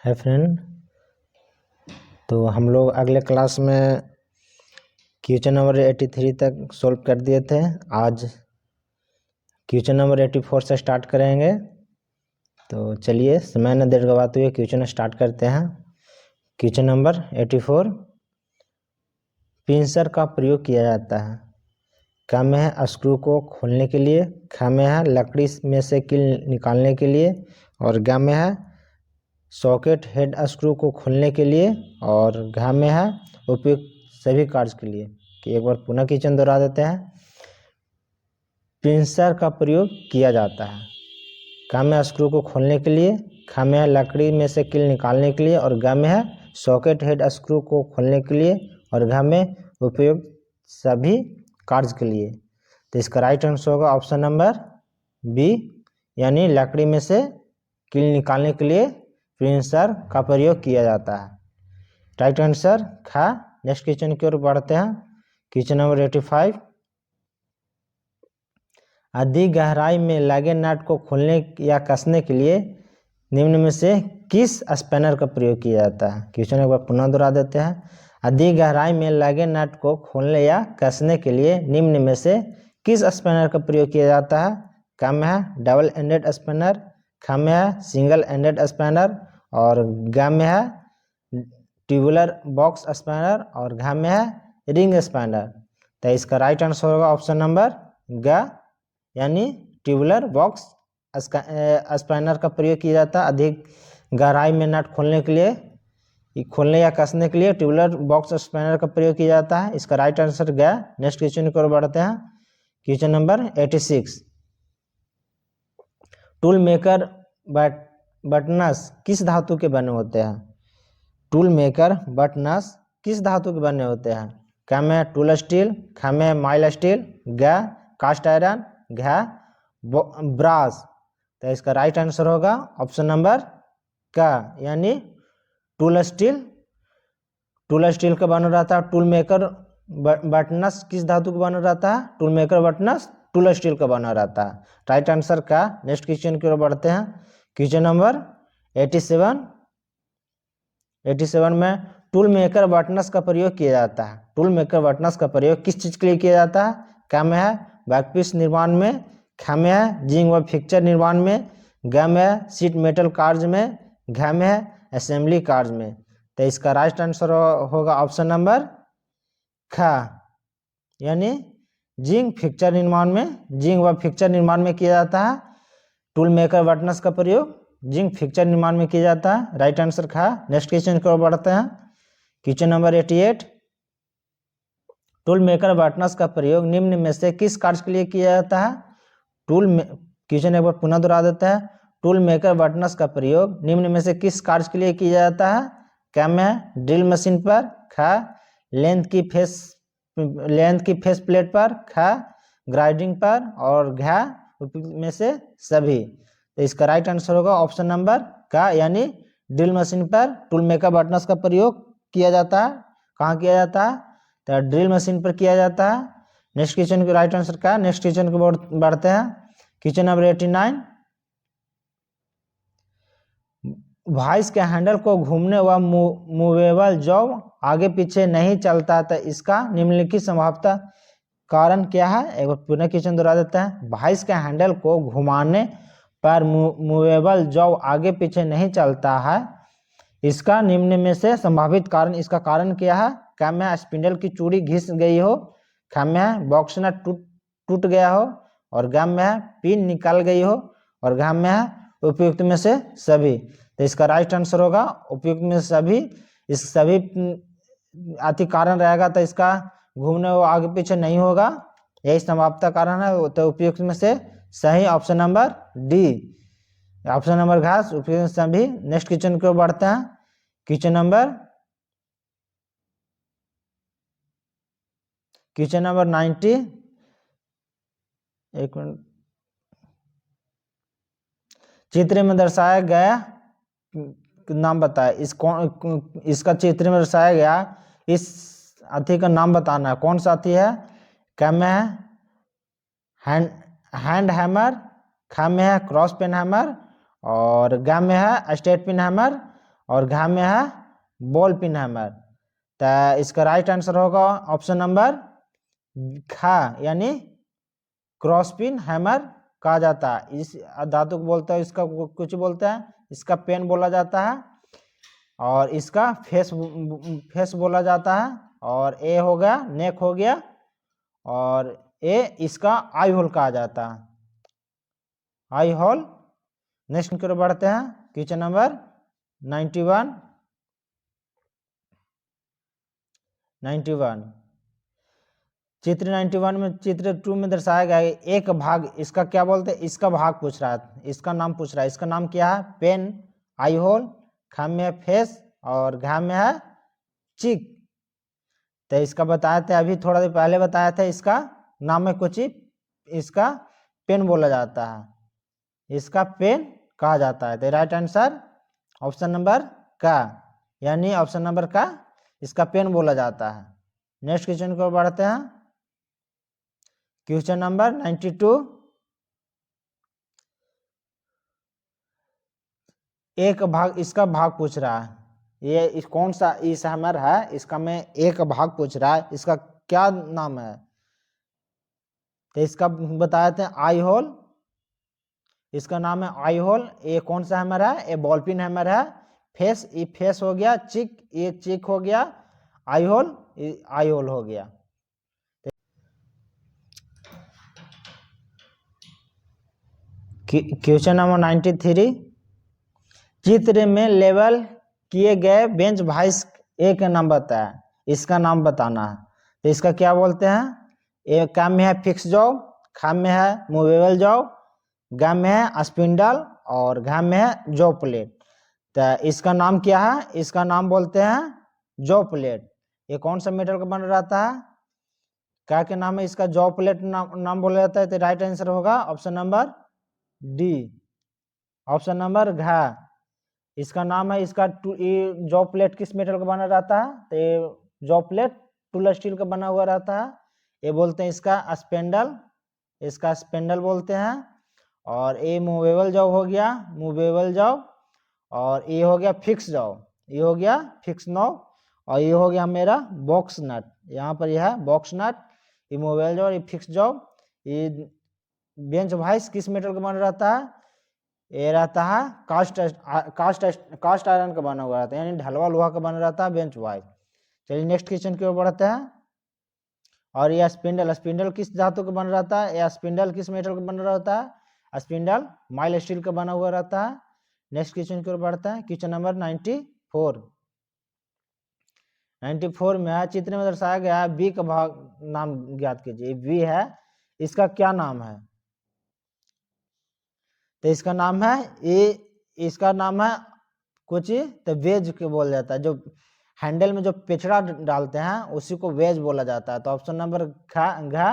है फ्रेंड। तो हम लोग अगले क्लास में क्वेश्चन नंबर 83 तक सॉल्व कर दिए थे। आज क्वेश्चन नंबर 84 से स्टार्ट करेंगे। तो चलिए समय न देर गवाते हुए क्वेश्चन स्टार्ट करते हैं। क्वेश्चन नंबर 84, पिंसर का प्रयोग किया जाता है। क में है स्क्रू को खोलने के लिए, ख में है लकड़ी में से कील निकालने के लिए, और ग में है सॉकेट हेड स्क्रू को खोलने के लिए, और घ में है उपयुक्त सभी कार्य के लिए। कि एक बार पुनः क्वेश्चन दोहरा देते हैं। पिंसर का प्रयोग किया जाता है। क में स्क्रू को खोलने के लिए, ख में है लकड़ी में से कील निकालने के लिए, और ग में है सॉकेट हेड स्क्रू को खोलने के लिए, और घ में उपयुक्त सभी कार्य के लिए। तो इसका राइट आंसर होगा ऑप्शन नंबर बी, यानी लकड़ी में से कील निकालने के लिए पिंसर का प्रयोग किया जाता है। राइट आंसर ख। नेक्स्ट क्वेश्चन की ओर बढ़ते हैं। क्वेश्चन नंबर 85, अधिक गहराई में लगे नट को खोलने या कसने के लिए निम्न में से किस स्पैनर का प्रयोग किया जाता है। क्वेश्चन एक बार पुनः दोहरा देते हैं। अधिक गहराई में लगे नट को खोलने या कसने के लिए निम्न में से किस स्पैनर का प्रयोग किया जाता है। क में है डबल एंडेड स्पैनर, ख में है सिंगल एंडेड स्पैनर, और ग में है ट्यूबुलर बॉक्स स्पैनर, और घ में है रिंग स्पैनर। तो इसका राइट आंसर होगा ऑप्शन नंबर ग, यानी ट्यूबुलर बॉक्स स्पैनर का प्रयोग किया जाता है। अधिक गहराई में नट खोलने के लिए, खोलने या कसने के लिए ट्यूबुलर बॉक्स स्पैनर का प्रयोग किया जाता है। इसका राइट आंसर ग। नेक्स्ट क्वेश्चन की ओर बढ़ते हैं। Question number 86, tool maker buttons किस धातु के बने होते हैं। टूल मेकर बटनस किस धातु के बने होते हैं। क में टूल स्टील, ख में माइल स्टील, ग कास्ट आयरन, घ ब्रास। तो इसका राइट आंसर होगा ऑप्शन नंबर क, यानी टूल स्टील। टूल स्टील का बना रहता है। टूल मेकर बटनस किस धातु का बना रहता है। Tool maker buttons tool steel का बना रहता है। राइट आंसर का। नेक्स्ट क्वेश्चन की ओर बढ़ते हैं। क्वेश्चन नंबर 87 में टूल मेकर बटनस का प्रयोग किया जाता है। टूल मेकर बटनस का प्रयोग किस चीज के लिए किया जाता है। क में है वर्कपीस निर्माण में, ख में है जिंग व फिक्चर निर्माण में, ग में है सीट मेटल कार्य में, घ में है असेंबली कार्य में। तो इसका राइट आंसर होगा ऑप्शन नंबर ख, यानी जिंग फिक्चर निर्माण में, जिंग व फिक्चर निर्माण में किया जाता है। टूल मेकर बटनस का प्रयोग जिंग फिक्चर निर्माण में किया जाता है। राइट आंसर ख। नेक्स्ट क्वेश्चन की ओर बढ़ते हैं। Question number 88, tool maker buttons का प्रयोग निम्न में से किस कार्य के लिए किया जाता है। क्वेश्चन एक बार पुनः दोहरा देते हैं। टूल मेकर बटनस का प्रयोग निम्न में से किस कार्य के लिए किया जाता है। क में ड्रिल मशीन पर, ख लेंथ की फेस प्लेट पर, ख ग्राइंडिंग पर, और घ में से सभी। तो इसका राइट आंसर होगा ऑप्शन नंबर का, यानी ड्रिल मशीन पर टूल मेकर बटनस का प्रयोग किया जाता है। कहाँ किया जाता है, तो ड्रिल मशीन पर किया जाता है। नेक्स्ट क्वेश्चन का राइट आंसर का। नेक्स्ट क्वेश्चन की ओर बढ़ते हैं। क्वेश्चन नंबर 89, वॉइस के हैंडल को घूमने व मूवेबल जॉब आगे पीछे नहीं चलता, तो इसका निम्नलिखित संभावता कारण क्या है। एक बार पुनः क्वेश्चन दोहरा देता है। वॉइस के हैंडल को घुमाने पर मूवेबल जॉब आगे पीछे नहीं चलता है, इसका निम्न में से संभावित कारण, इसका कारण क्या है। क में स्पिंडल की चूड़ी घिस गई हो, ख में बॉक्स नट टूट गया हो, और ग में पिन निकल गई हो, और घ में है उपयुक्त में से सभी। तो इसका राइट आंसर होगा उपयुक्त में से सभी। इस सभी अति कारण रहेगा, तो इसका घूमने वो आगे पीछे नहीं होगा, यही संभावता कारण है। तो उपयुक्त में से सही option number D, option number घास उपयुक्त सभी। नेक्स्ट क्वेश्चन की ओर बढ़ते हैं। क्वेश्चन नंबर 90, एक मिनट, चित्र में दर्शाया गया नाम बताए। इसका चित्र में दर्शाया गया इस हाथी का नाम बताना है। कौन सा हाथी है। क में है हैंड हैमर, ख में है क्रॉस पेन हैमर, और ग में है स्ट्रेट पिन हैमर, और घा में है बॉल पिन हैमर। तो इसका राइट आंसर होगा ऑप्शन नंबर खा, यानी क्रॉस पिन हैमर कहा जाता है। इस धातु को बोलता है, इसका कुछ बोलते हैं, इसका पेन बोला जाता है, और इसका फेस बोला जाता है। और ए हो गया नेक हो गया, और ए इसका आई होल कहा जाता है, आई होल। नेक्स्ट की ओर बढ़ते हैं, क्वेश्चन नंबर 91। चित्र 91 में, चित्र 2 में दर्शाया गया है एक भाग, इसका क्या बोलते हैं, इसका भाग पूछ रहा है, इसका नाम पूछ रहा है। इसका नाम क्या है, पेन, आई होल, खा में है फेस, और घा में है चिक। तो इसका बताया था अभी थोड़ा देर पहले बताया था, इसका नाम है कुछ, इसका पेन बोला जाता है, इसका पेन कहा जाता है। तो राइट आंसर ऑप्शन नंबर का, यानी ऑप्शन नंबर का, इसका पेन बोला जाता है। नेक्स्ट क्वेश्चन को बढ़ते हैं, क्वेश्चन नंबर 92। एक भाग, इसका भाग पूछ रहा है, ये कौन सा इस हैमर है, इसका में एक भाग पूछ रहा है, इसका क्या नाम है। तो इसका बताए थे आई होल, इसका नाम है आई होल। ये कौन सा हैमर है, ये बॉल पिन हैमर है। फेस, ये फेस हो गया, चिक, ये चिक हो गया, आई होल, आई होल हो गया। Question number 93। चित्र में लेबल किए गए बेंच वाइस ए का नाम बताया, इसका नाम बताना है। तो इसका क्या बोलते हैं, ए का में है फिक्स जॉब, खा में है मूवेबल जॉब, गा में है स्पिंडल, और घा में है जॉब प्लेट। तो इसका नाम क्या है, इसका नाम बोलते हैं जॉब प्लेट। ये कौन सा मेटल का बना रहता है, क्या के नाम है, इसका जॉब प्लेट नाम बोला जाता है। तो राइट आंसर होगा option number D, option number घा। इसका नाम है, इसका ये जॉब प्लेट किस मेटल का बना रहता है, तो ये जॉब प्लेट टूल स्टील का बना हुआ रहता है। ये बोलते हैं इसका स्पेंडल, इसका स्पेंडल बोलते हैं। और ये मूवेबल जॉब हो गया, मूवेबल जॉब। और ये हो गया फिक्स जॉब, ये हो गया फिक्स नॉब। और ये हो गया मेरा बॉक्स नट, यहाँ पर यह है बॉक्स नट। ये मूवेबल जॉब, ये फिक्स जॉब। ये बेंच वाइस किस मेटल का बना रहता है, ये रहता है कास्ट आयरन का बना हुआ रहता है, यानी ढलवा लोहा का बना रहता है बेंच वाइस। चलिए नेक्स्ट क्वेश्चन की ओर बढ़ते हैं। और यह स्पिंडल, स्पिंडल किस धातु का बना रहता है, यह स्पिंडल किस मेटल का बना रहता है, स्पिंडल माइल स्टील का बना हुआ रहता है। नेक्स्ट क्वेश्चन की ओर बढ़ते हैं, क्वेश्चन नंबर 94। 94 में है, चित्र में दर्शाया गया है बी का भाग नाम ज्ञात कीजिए। बी है, इसका क्या नाम है, तो इसका नाम है ये, इसका नाम है कुछ, तो वेज के बोल जाता है, जो हैंडल में जो पिछड़ा डालते हैं उसी को वेज बोला जाता है। तो ऑप्शन नंबर घा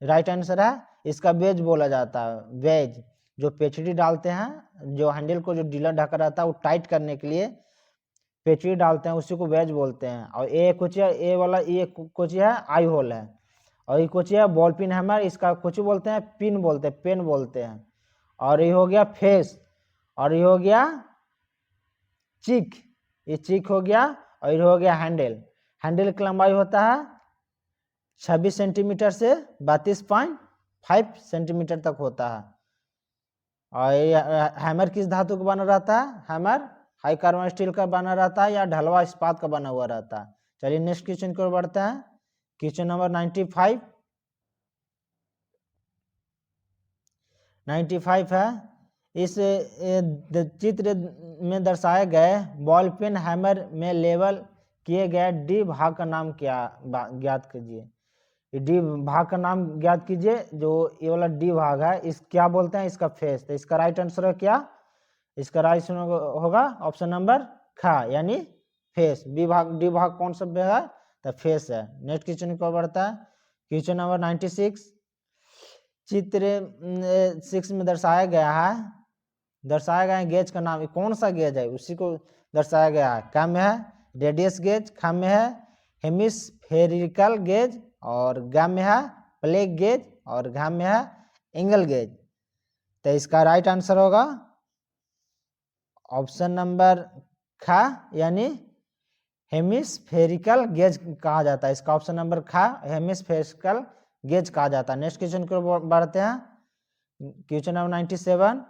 राइट आंसर है, इसका वेज बोला जाता है। वेज जो पेचड़ी डालते हैं, जो हैंडल को जो डीलर ढका रहता है वो टाइट करने के लिए पेचड़ी डालते हैं, उसी को वेज बोलते हैं। और ए कुछ है, ए वाला ये कुछ है आई होल है। और ये कुछ है बॉल पिन हैमर, इसका कुछ बोलते हैं पिन बोलते हैं, पेन बोलते हैं। और ये हो गया फेस, और ये हो गया चिक, ये चिक हो गया। और ये हो गया हैंडल, हैंडल की लंबाई होता है 26 सेंटीमीटर से 32.5 सेंटीमीटर तक होता है। और ये हैमर किस धातु का बना रहता है, हैमर हाई कार्बन स्टील का बना रहता है या ढलवा इस्पात का बना हुआ रहता है। चलिए नेक्स्ट क्वेश्चन की ओर बढ़ते हैं, क्वेश्चन नंबर 95। 95 है, इस चित्र में दर्शाए गए बॉल पेन हैमर में लेबल किए गए डी भाग का नाम क्या ज्ञात कीजिए। डी भाग का नाम ज्ञात कीजिए, जो ये वाला डी भाग है, इस क्या बोलते हैं, इसका फेस। तो इसका राइट आंसर है क्या, इसका राइट आंसर होगा ऑप्शन नंबर खा, यानी फेस। डी भाग कौन सा है, तो फेस है। नेक्स्ट क्वेश्चन को बढ़ता है, क्वेश्चन नंबर 96। चित्र 6 में दर्शाया गया है गेज का नाम, कौन सा गेज है उसी को दर्शाया गया है। क्या में है रेडियस गेज, खा में है हेमिस्फेरिकल गेज, और गा में है प्लेग गेज, और घा में है एंगल गेज। तो इसका राइट आंसर होगा ऑप्शन नंबर खा यानी हेमिस्फेरिकल गेज कहा जाता है। इसका ऑप्शन नंबर खा हेमिस्फेरिकल गेज कहा जाता है। नेक्स्ट क्वेश्चन को बढ़ते हैं। क्वेश्चन नंबर 97,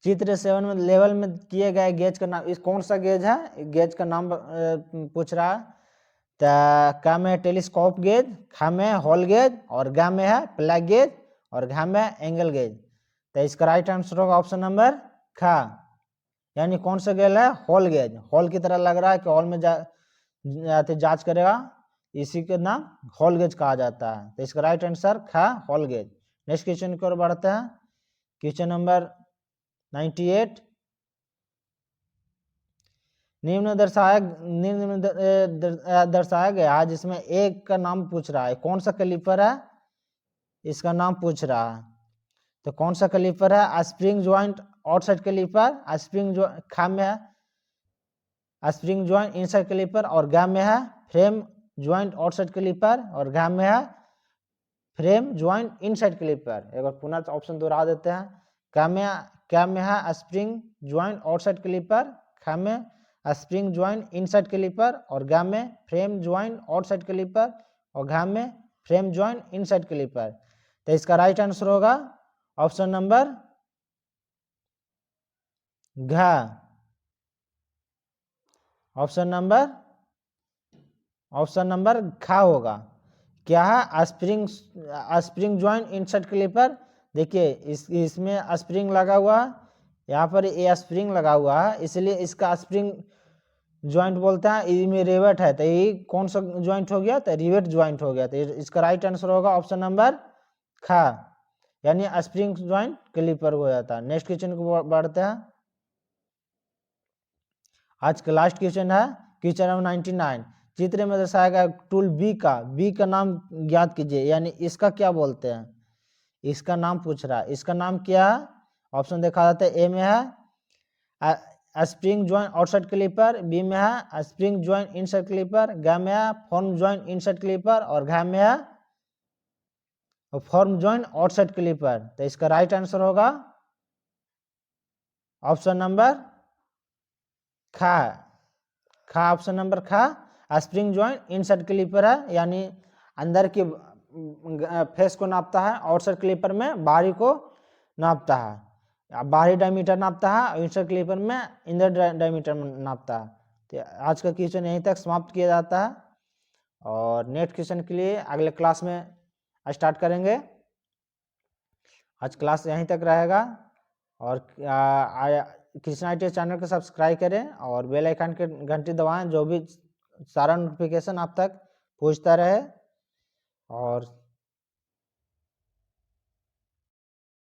चित्र 7 में लेवल में किए गए गेज का नाम, इस कौन सा गेज है, गेज का नाम पूछ रहा है। तो का में टेलीस्कोप गेज, खा में हॉल गेज और गा में है प्लग गेज और घा में एंगल गेज। तो इसका राइट आंसर होगा ऑप्शन नंबर खा, यानी कौन सा गेज है, हॉल गेज। हॉल की तरह लग रहा है कि हॉल में जांच करेगा, इसी के नाम हॉल गेज कहा जाता है। तो इसका राइट आंसर खा हॉल गेज। नेक्स्ट क्वेश्चन की ओर बढ़ते हैं। क्वेश्चन नंबर 98, निम्न दर्शाया गया है जिसमें एक का नाम पूछ रहा है, कौन सा कैलिपर है, इसका नाम पूछ रहा है। तो कौन सा कैलिपर है, spring joint outside caliper, spring खा में है स्प्रिंग ज्वाइंट इनसाइड कैलिपर और गा में है फ्रेम ज्वाइंट आउटसाइड कैलिपर और घा में है फ्रेम ज्वाइंट इनसाइड कैलिपर। एक बार पुनः ऑप्शन दोहरा देते हैं। क्या में है स्प्रिंग ज्वाइंट आउटसाइड कैलिपर, खा में स्प्रिंग ज्वाइंट इनसाइड कैलिपर और गा में फ्रेम ज्वाइंट आउटसाइड कैलिपर और घा में फ्रेम ज्वाइंट इनसाइड कैलिपर। तो इसका राइट आंसर होगा ऑप्शन नंबर घा, ऑप्शन नंबर खा होगा। क्या है, स्प्रिंग ज्वाइंट इनसाइड कैलिपर। देखिए इसमें स्प्रिंग लगा हुआ है, यहाँ पर ये स्प्रिंग लगा हुआ है, इसलिए इसका स्प्रिंग ज्वाइंट बोलते हैं। इसमें रिवेट है, तो ये कौन सा ज्वाइंट हो गया, तो रिवेट ज्वाइंट हो गया। तो इसका राइट आंसर होगा ऑप्शन नंबर खा, यानी स्प्रिंग ज्वाइंट कैलिपर हो जाता है। नेक्स्ट क्वेश्चन को बढ़ते हैं। आज का लास्ट क्वेश्चन है क्वेश्चन नंबर 99, चित्र में दर्शाया गया टूल बी का नाम ज्ञात कीजिए, यानी इसका क्या बोलते हैं, इसका नाम पूछ रहा है। इसका नाम क्या है, ऑप्शन देखा जाता है। ए में है spring joint outside caliper, B में है स्प्रिंग ज्वाइंट इनसाइड क्लिपर, गा में है फॉर्म ज्वाइंट इनसाइड क्लिपर और घा में है फॉर्म ज्वाइंट आउटसाइड क्लिपर। तो इसका राइट आंसर होगा ऑप्शन नंबर खा, ऑप्शन नंबर खा। स्प्रिंग ज्वाइंट इनसाइड क्लिपर है, यानी अंदर की फेस को नापता है, आउटसाइड क्लिपर में बाहरी को नापता है, बाहरी डायमीटर नापता है, और इनसाइड क्लिपर में इनर डायमीटर नापता है। तो आज का क्वेश्चन यहीं तक समाप्त किया जाता है, और नेक्स्ट क्वेश्चन के लिए अगले क्लास में स्टार्ट करेंगे। आज क्लास यहीं तक रहेगा, और कृष्णा ITS चैनल को सब्सक्राइब करें और बेल आइकन के घंटी दबाएं, जो भी सारा नोटिफिकेशन आप तक पहुंचता रहे। और